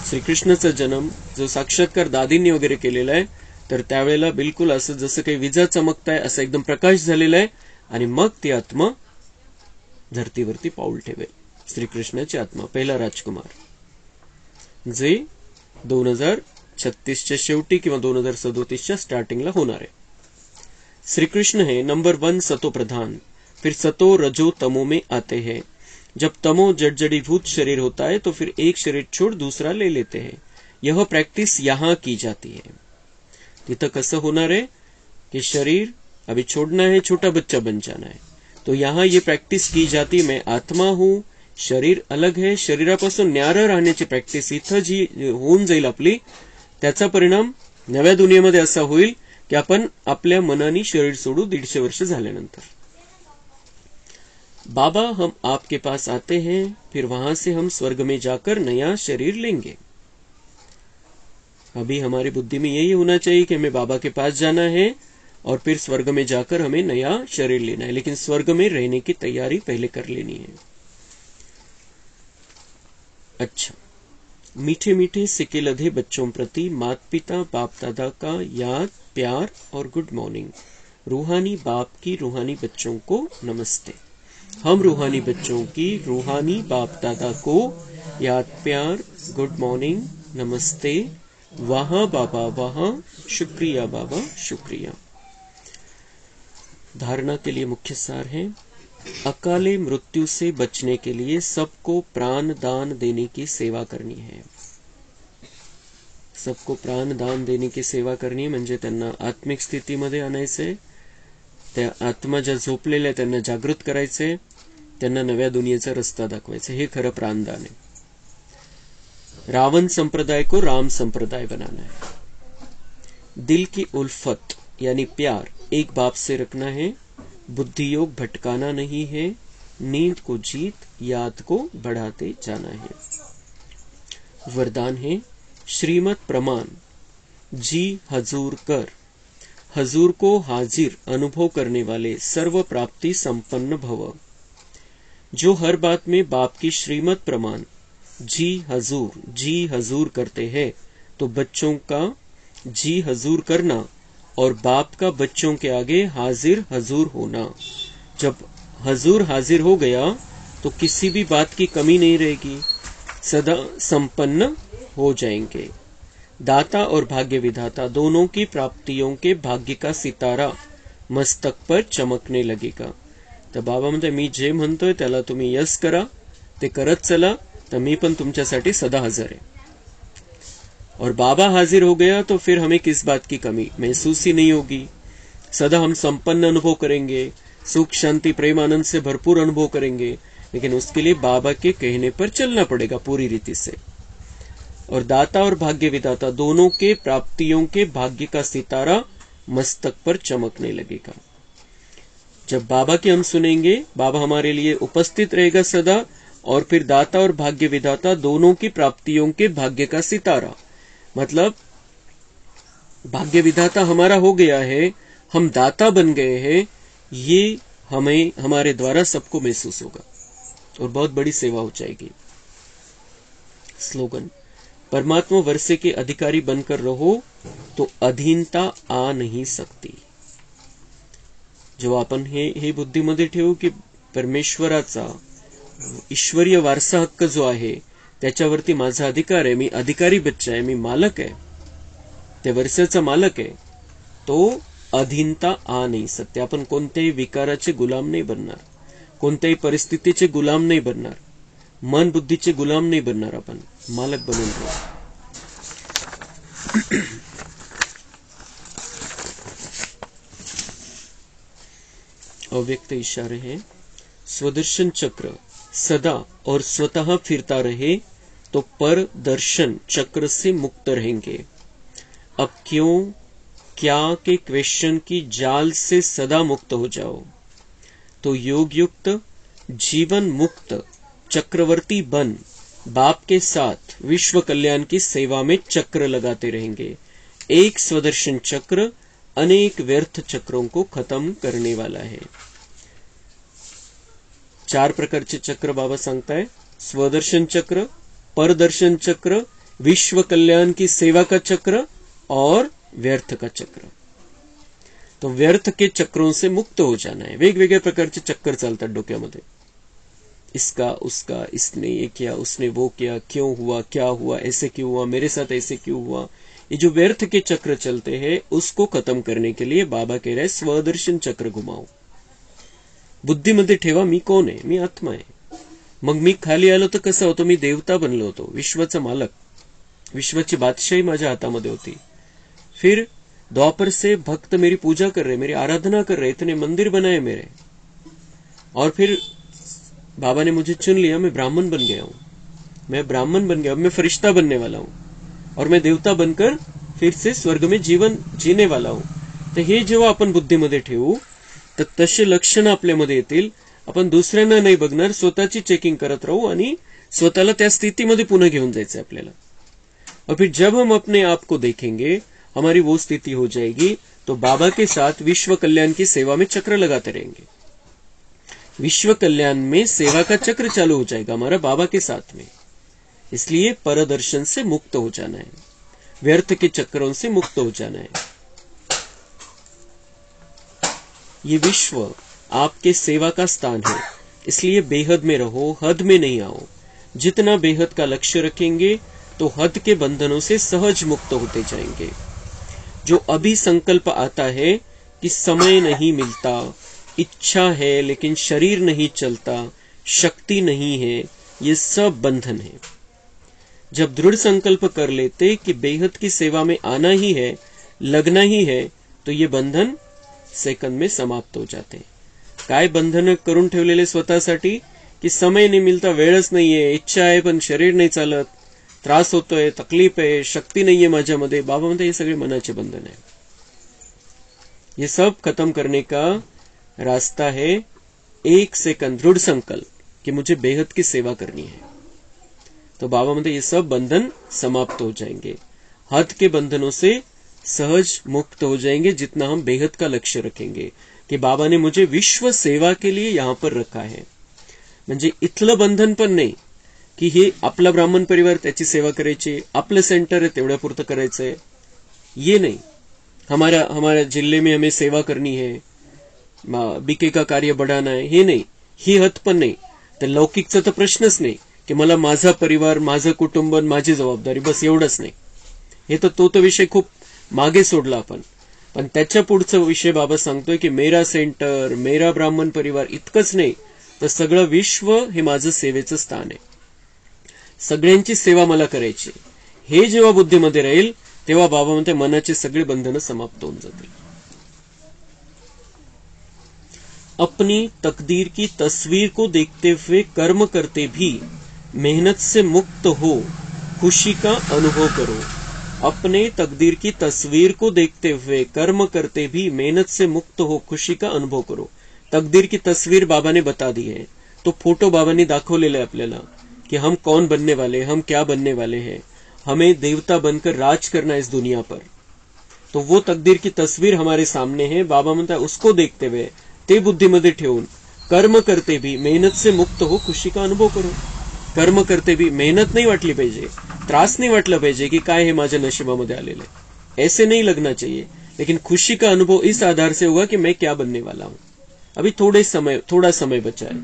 Speaker 1: श्रीकृष्णाचा जन्म जो साक्षात्कार दादींनी वगैरे केलेला आहे, तर त्यावेळेला बिलकुल असं जसं काही विजा चमकताय असं एकदम प्रकाश झालेला आहे आणि मग ती आत्मा धरतीवरती पाऊल ठेवेल। श्रीकृष्णाची आत्मा पहिला राजकुमार जे 2036च्या शेवटी किंवा 2037च्या स्टार्टिंगला होणार आहे। श्रीकृष्ण है नंबर 1 सतो प्रधान, फिर सतो रजो तमो में आते हैं। जब तमो जड़जड़ीभूत शरीर होता है तो फिर एक शरीर छोड़ दूसरा ले लेते हैं। यह प्रैक्टिस यहां की जाती है। तिथं कसं होणार है कि शरीर अभी छोड़ना है, छोटा बच्चा बन जाना है, तो यहां ये प्रैक्टिस की जाती। मैं आत्मा हूं, शरीर अलग है, शरीरापासून न्यारं राहण्याची प्रॅक्टिस इथं जी होऊन जाईल आपली, त्याचा परिणाम नव्या दुनियेमध्ये असा होईल की आपण आपल्या मनाने शरीर सोडू 150 वर्ष झाल्यानंतर। बाबा हम आपके पास आते हैं, फिर वहां से हम स्वर्ग में जाकर नया शरीर लेंगे। अभी हमारी बुद्धि में यही होना चाहिए कि हमें बाबा के पास जाना है और फिर स्वर्ग में जाकर हमें नया शरीर लेना है, लेकिन स्वर्ग में रहने की तैयारी पहले कर लेनी है। अच्छा, मीठे मीठे सिक्के लधे बच्चों प्रति माता पिता बाप दादा का याद प्यार और गुड मॉर्निंग। रूहानी बाप की रूहानी बच्चों को नमस्ते। हम रूहानी बच्चों की रूहानी बाप दादा को याद प्यार गुड मॉर्निंग नमस्ते। वहां बाबा वहां, शुक्रिया बाबा शुक्रिया। धारणा के लिए मुख्य सार है, अकाले मृत्यु से बचने के लिए सबको प्राण दान देने की सेवा करनी है। सबको प्राण दान देने की सेवा करनी म्हणजे त्यांना आत्मिक स्थितीमध्ये आणायचे, त्या आत्मा ज्या झोपलेल्या त्यांना जागृत करायचे, त्यांना नव्या दुनियेचा रस्ता दाखवायचा। हे खरं प्राणदान आहे। रावण संप्रदाय को राम संप्रदाय बनाना है। दिल की उल्फत यानी प्यार एक बाप से रखना है। बुद्धि योग भटकाना नहीं है। नींद को जीत, याद को बढ़ाते जाना है। वरदान है श्रीमत प्रमाण जी हजूर कर। हजूर को हाजिर अनुभव करने वाले सर्व प्राप्ति संपन्न भव। जो हर बात में बाप की श्रीमत प्रमाण जी हजूर करते हैं, तो बच्चों का जी हजूर करना और बाप का बच्चों के आगे हाजिर हजूर होना। जब हजूर हाजिर हो गया तो किसी भी बात की कमी नहीं रहेगी, सदा संपन्न हो जाएंगे। दाता और भाग्य विधाता दोनों की प्राप्तियों के भाग्य का सितारा मस्तक पर चमकने लगेगा। तर बाबा म्हणते मी जे म्हणतोय त्याला तुम्ही यस करा, ते करत चला, तर मी पण तुमच्यासाठी सदा हजर आहे। और बाबा हाजिर हो गया तो फिर हमें किस बात की कमी महसूस ही नहीं होगी। सदा हम संपन्न अनुभव करेंगे, सुख शांति प्रेम आनंद से भरपूर अनुभव करेंगे, लेकिन उसके लिए बाबा के कहने पर चलना पड़ेगा पूरी रीति से। और दाता और भाग्य विधाता दोनों के प्राप्तियों के भाग्य का सितारा मस्तक पर चमकने लगेगा। जब बाबा की हम सुनेंगे, बाबा हमारे लिए उपस्थित रहेगा सदा, और फिर दाता और भाग्य विधाता दोनों की प्राप्तियों के भाग्य का सितारा, मतलब भाग्य विधाता हमारा हो गया है, हम दाता बन गए हैं, ये हमें हमारे द्वारा सबको महसूस होगा और बहुत बड़ी सेवा हो जाएगी। स्लोगन, परमात्मा वर्षे के अधिकारी बनकर रहो तो अधीनता आ नहीं सकती। जो आपण हे बुद्धीमध्ये ठेवू की परमेश्वराचा ईश्वरीय वारसा हक्क जो आहे त्याच्यावरती माझा अधिकार आहे, मी अधिकारी बच्चा आहे, मी मालक आहे, त्या वर्षाचा मालक आहे, तो अधीनता आ नाही सकते। आपण कोणत्याही विकाराचे गुलाम नाही बनणार, कोणत्याही परिस्थितीचे गुलाम नाही बनणार, मन बुद्धीचे गुलाम नाही बनणार, आपण मालक बनून राहू। अव्यक्त इशारे हैं। स्वदर्शन चक्र सदा और स्वतः फिरता रहे तो पर दर्शन चक्र से मुक्त रहेंगे। अब क्यों क्या के क्वेश्चन की जाल से सदा मुक्त हो जाओ तो योग युक्त जीवन मुक्त चक्रवर्ती बन बाप के साथ विश्व कल्याण की सेवा में चक्र लगाते रहेंगे। एक स्वदर्शन चक्र अनेक व्यर्थ चक्रों को खत्म करने वाला है। 4 प्रकारचे चक्र बाबा सांगताय, स्वदर्शन चक्र, परदर्शन चक्र, विश्व कल्याण की सेवा का चक्र और व्यर्थ का चक्र। तो व्यर्थ के चक्रों से मुक्त हो जाना है। वेगवेगळ्या प्रकारचे चक्कर चालतात डोक्यामध्ये, इसका उसका, इसने ये किया, उसने वो किया, क्यों हुआ, क्या हुआ, ऐसे क्यों हुआ, मेरे साथ ऐसे क्यों हुआ। ये जो व्यर्थ के चक्र चलते हैं उसको खत्म करने के लिए बाबा कह रहे स्वदर्शन चक्र घुमाओ। बुद्धीमध्ये ठेवा मी कोण आहे, मी आत्मा आहे। मग मी खाली आलो तर कसं होतो, मी देवता बनलो होतो, विश्वाचा मालक, विश्वाची बादशाही माझ्या हातामध्ये होती। फिर द्वापर से भक्त मेरी पूजा कर रहे, मेरी आराधना कर रहे, इतने मंदिर बनाए मेरे, और फिर बाबा ने मुझे चुन लिया, मैं ब्राह्मण बन गया हूं, मैं ब्राह्मण बन गया, अब मैं फरिश्ता बनने वाला हूं और मैं देवता बनकर फिर से स्वर्ग में जीवन जीने वाला हूं। तर हे जेव्हा आपण बुद्धीमध्ये ठेवू तर तसे लक्षण आपल्यामध्ये येतील। आपण दुसऱ्यांना नाही बघणार, स्वतःची चेकिंग करत राहू आणि स्वतःला त्या स्थितीमध्ये पुन्हा घेऊन जायचं आपल्याला। और फिर जब हम अपने आप को देखेंगे, हमारी वो स्थिति हो जाएगी, तो बाबा के साथ विश्व कल्याण की सेवा में चक्र लगाते रहेंगे। विश्व कल्याण में सेवा का चक्र चालू हो जाएगा हमारा बाबा के साथ में। इसलिए परदर्शन से मुक्त हो जाना है, व्यर्थ के चक्रों से मुक्त हो जाना है। ये विश्व आपके सेवा का स्थान है, इसलिए बेहद में रहो, हद में नहीं आओ। जितना बेहद का लक्ष्य रखेंगे तो हद के बंधनों से सहज मुक्त होते जाएंगे। जो अभी संकल्प आता है कि समय नहीं मिलता, इच्छा है लेकिन शरीर नहीं चलता, शक्ति नहीं है, ये सब बंधन है। जब दृढ़ संकल्प कर लेते कि बेहद की सेवा में आना ही है, लगना ही है, तो ये बंधन सेकंद में समाप्त हो जाते हैं। काय बंधन करून ठेवलेले स्वतःसाठी की समय नाही मिळता, वेळच नाहीये, इच्छा आहे पण शरीर नाही चालत, त्रास होतोय, तकलीफ आहे, शक्ती नाहीये माझ्यामध्ये, बाबा म्हणते हे सगळे मनाचे बंधन आहे. ये सब खत्म करने का रास्ता है एक सेकंड दृढ़ संकल्प कि मुझे बेहद की सेवा करनी है. तो बाबा म्हणते ये सब बंधन समाप्त हो जाएंगे. हद के बंधनों से सहज मुक्त हो जाएंगे जितना हम बेहद का लक्ष्य रखेंगे कि बाबा ने मुझे विश्व सेवा के लिए यहां पर रखा है. म्हणजे इथलं बंधन पण नाही की हे आपला ब्राह्मण परिवार त्याची सेवा करायची, आपलं सेंटर आहे तेवढ्या पुरतं करायचंय, ये नहीं. हमारा जिले में हमें सेवा करनी है, बीके का कार्य बढ़ाना है, हे नाही. ही हद पण नाही. तर लौकिकचा तर प्रश्नच नाही की मला माझा परिवार, माझं कुटुंब, माझी जबाबदारी, बस एवढंच नाही. हे तर तो विषय खूप मागे सोडला आपण. पण त्याच्या पुढचा विषय बाबा सांगतोय की मेरा सेंटर, मेरा ब्राह्मण परिवार इतकंच नाही तर सगळं विश्व हे माझं सेवेचं स्थान आहे. सगळ्यांची सेवा मला करायची. हे जेव्हा बुद्धीमध्ये राहील तेव्हा बाबा म्हणते मनाचे सगळे बंधनं समाप्त होऊन जातील. अपनी तकदीर की तस्वीर को देखते हुए कर्म करते भी मेहनत से मुक्त हो खुशी का अनुभव करो. अपने तकदीर की तस्वीर को देखते हुए कर्म करते भी मेहनत से मुक्त हो खुशी का अनुभव करो. तकदीर की तस्वीर बाबा ने बता दी है. तो फोटो बाबा ने दाखवलेला आहे आपल्याला कि हम कौन बनने वाले, हम क्या बनने वाले हैं. हमें देवता बनकर राज करना इस दुनिया पर. तो वो तकदीर की तस्वीर हमारे सामने है. बाबा म्हणतात उसको देखते हुए, ते बुद्धीमध्ये ठेवून कर्म करते भी मेहनत से मुक्त हो खुशी का अनुभव करो. कर्म करते भी मेहनत नाही वाटली पाहिजे, त्रास नहीं वाटला पाहिजे कि काय हे माझ्या नशिबामध्ये आलेलं आहे, ऐसे नहीं लगना चाहिए. लेकिन खुशी का अनुभव इस आधार से होगा कि मैं क्या बनने वाला हूं. अभी थोड़ा समय बचा है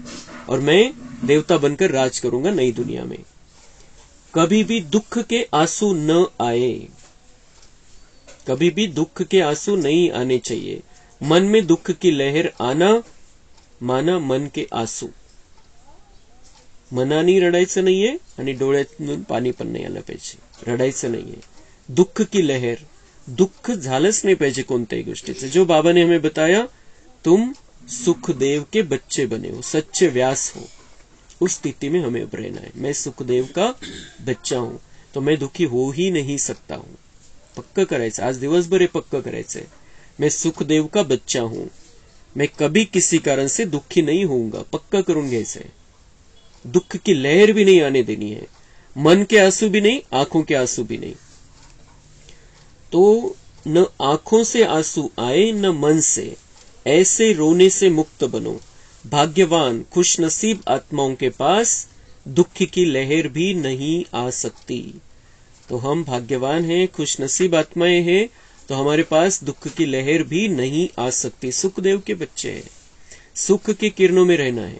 Speaker 1: और मैं देवता बनकर राज करूंगा नई दुनिया में. कभी भी दुख के आंसू न आए, कभी भी दुख के आंसू नहीं आने चाहिए. मन में दुख की लहर आना माना मन के आंसू. मनाने रडायचं नाहीये आणि डोळ्यातून पाणी पण नाही आलं पाहिजे, रडायचं नाहीये. दुःख की लहर, दुःख झालंच नाही पाहिजे कोणत्याही गोष्टीचं. जो बाबा ने हमें बताया तुम सुखदेव के बच्चे बने हो, सच्चे व्यास हो, उस स्थिति में हमें अब रहना है. मैं सुखदेव का बच्चा हूं तो मैं दुखी हो ही नहीं सकता हूं. पक्क करायचं, आज दिवसभर हे पक्क करायचंय. मैं सुखदेव का बच्चा हूं, मैं कभी किसी कारण से दुखी नहीं होऊंगा. पक्क करून घ्यायचंय. दुख की लहर भी नहीं आने देनी है. मन के आंसू भी नहीं, आंखों के आंसू भी नहीं. तो न आंखों से आंसू आए न मन से, ऐसे रोने से मुक्त बनो. भाग्यवान खुशनसीब आत्माओं के पास दुख की लहर भी नहीं आ सकती. तो हम भाग्यवान हैं, खुशनसीब आत्माएं हैं, तो हमारे पास दुख की लहर भी नहीं आ सकती. सुखदेव के बच्चे हैं, सुख के किरणों में रहना है.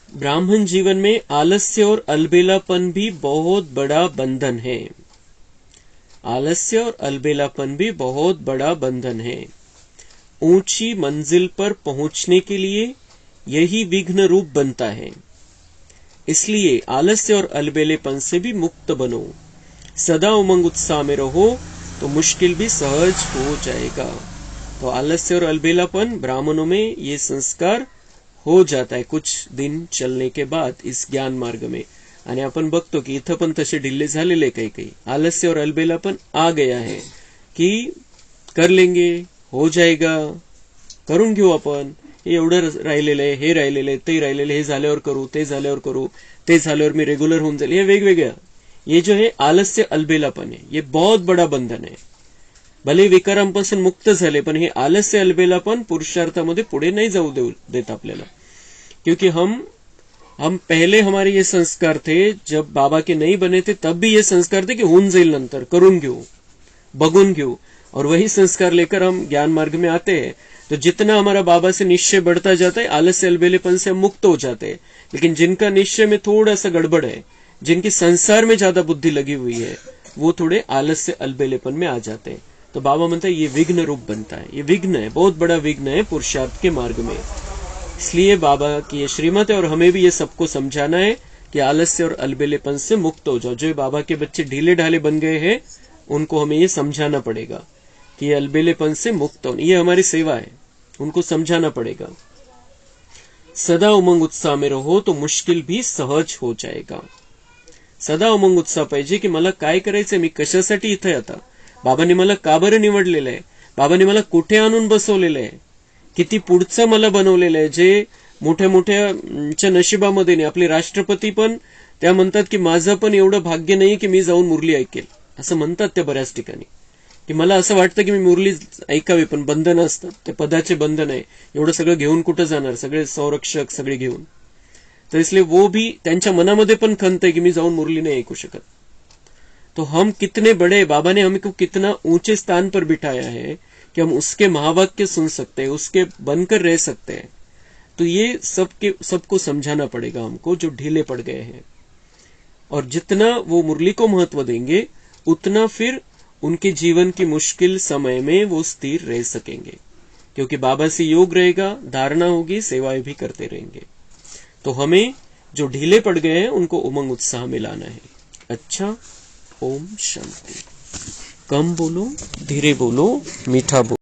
Speaker 1: ब्राह्मण जीवन में आलस्य और अलबेलापन भी बहुत बड़ा बंधन है. आलस्य और अलबेलापन भी बहुत बड़ा बंधन है. ऊंची मंजिल पर पहुंचने के लिए यही विघ्न रूप बनता है. इसलिए आलस्य और अलबेलेपन से भी मुक्त बनो. सदा उमंग उत्साह में रहो तो मुश्किल भी सहज हो जाएगा. तो आलस्य और अलबेलापन ब्राह्मणों में ये संस्कार हो जाता है कुछ दिन चलने के बाद इस ज्ञान मार्ग में. आणि आपण बघतो की इथं पण तसे ढिल्ले झालेले काही आलस्य और अलबेलापन आ गया है कि कर लेंगे, हो जाएगा, करून घेऊ आपण, हे एवढं राहिलेलं आहे, हे राहिलेलं आहे, ते राहिलेलं, हे झाल्यावर करू, ते झाल्यावर करू, ते झाल्यावर मी रेग्युलर होऊन जाईल. हे वेगवेगळ्या, ये जो है आलस्य अलबेलापन है, ये बहुत बड़ा बंधन है. भले विकारांपासून मुक्त झाले पण हे आलस्य अलबेलापन पुरुषार्थामध्ये पुढे नाही जाऊ देत आपल्याला. क्योंकि हम पहले हमारे ये संस्कार थे, जब बाबा के नहीं बने थे तब भी ये संस्कार थे कि होऊन जाईल, नंतर करून घेऊ, बघून घेऊ. और वही संस्कार लेकर हम ज्ञान मार्ग में आते हैं. तो जितना हमारा बाबा से निश्चय बढ़ता जाता है, आलस्य अलबेलेपन से हम मुक्त हो जाते हैं. लेकिन जिनका निश्चय में थोड़ा सा गड़बड़ है, जिनकी संसार में ज्यादा बुद्धि लगी हुई है, वो थोड़े आलस्य अलबेलेपन में आ जाते हैं. तो बाबा म्हणता है ये विघ्न रूप बनता है. ये विघ्न है, बहुत बड़ा विघ्न है पुरुषार्थ के मार्ग में. इसलिए बाबा की ये श्रीमत है और हमें भी ये सबको समझाना है कि आलस्य और अलबेलेपन से मुक्त हो जाओ. जो बाबा के बच्चे ढीले ढाले बन गए हैं उनको हमें ये समझाना पड़ेगा कि ये अलबेलेपन से मुक्त हो. ये हमारी सेवा है, उनको समझाना पड़ेगा. सदा उमंग उत्साह में रहो तो मुश्किल भी सहज हो जाएगा. सदा उमंग उत्साह पाहिजे की मला काय करायचंय, मी कशासाठी इथे आता, बाबांनी मला का बरं निवडलेलं आहे, बाबांनी मला कुठे आणून बसवलेलं आहे, किती पुढचं मला बनवलेलं आहे, जे मोठ्या मोठ्याच्या नशिबामध्ये नाही. आपले राष्ट्रपती पण त्या म्हणतात की माझं पण एवढं भाग्य नाही की मी जाऊन मुरली ऐकेल, असं म्हणतात त्या बऱ्याच ठिकाणी. की मला असं वाटतं की मी मुरली ऐकावी, पण बंधन असतं, ते पदाचे बंधन आहे, एवढं सगळं घेऊन कुठं जाणार, सगळे संरक्षक सगळे घेऊन. तर इसलिए वो भी त्यांच्या मनामध्ये पण खंत है कि मैं जाऊन मुरली नहीं ऐकू शकत. तो हम कितने बड़े, बाबा ने हमको कितना ऊंचे स्थान पर बिठाया है कि हम उसके महावाक्य सुन सकते हैं, उसके बनकर रह सकते हैं. तो ये सबको समझाना पड़ेगा हमको जो ढीले पड़ गए हैं. और जितना वो मुरली को महत्व देंगे उतना फिर उनके जीवन की मुश्किल समय में वो स्थिर रह सकेंगे, क्योंकि बाबा से योग रहेगा, धारणा होगी, सेवाएं भी करते रहेंगे. तो हमें जो ढीले पड़ गए हैं उनको उमंग उत्साह में लाना है. अच्छा, ओम शांति. कम बोलो, धीरे बोलो, मीठा बोलो.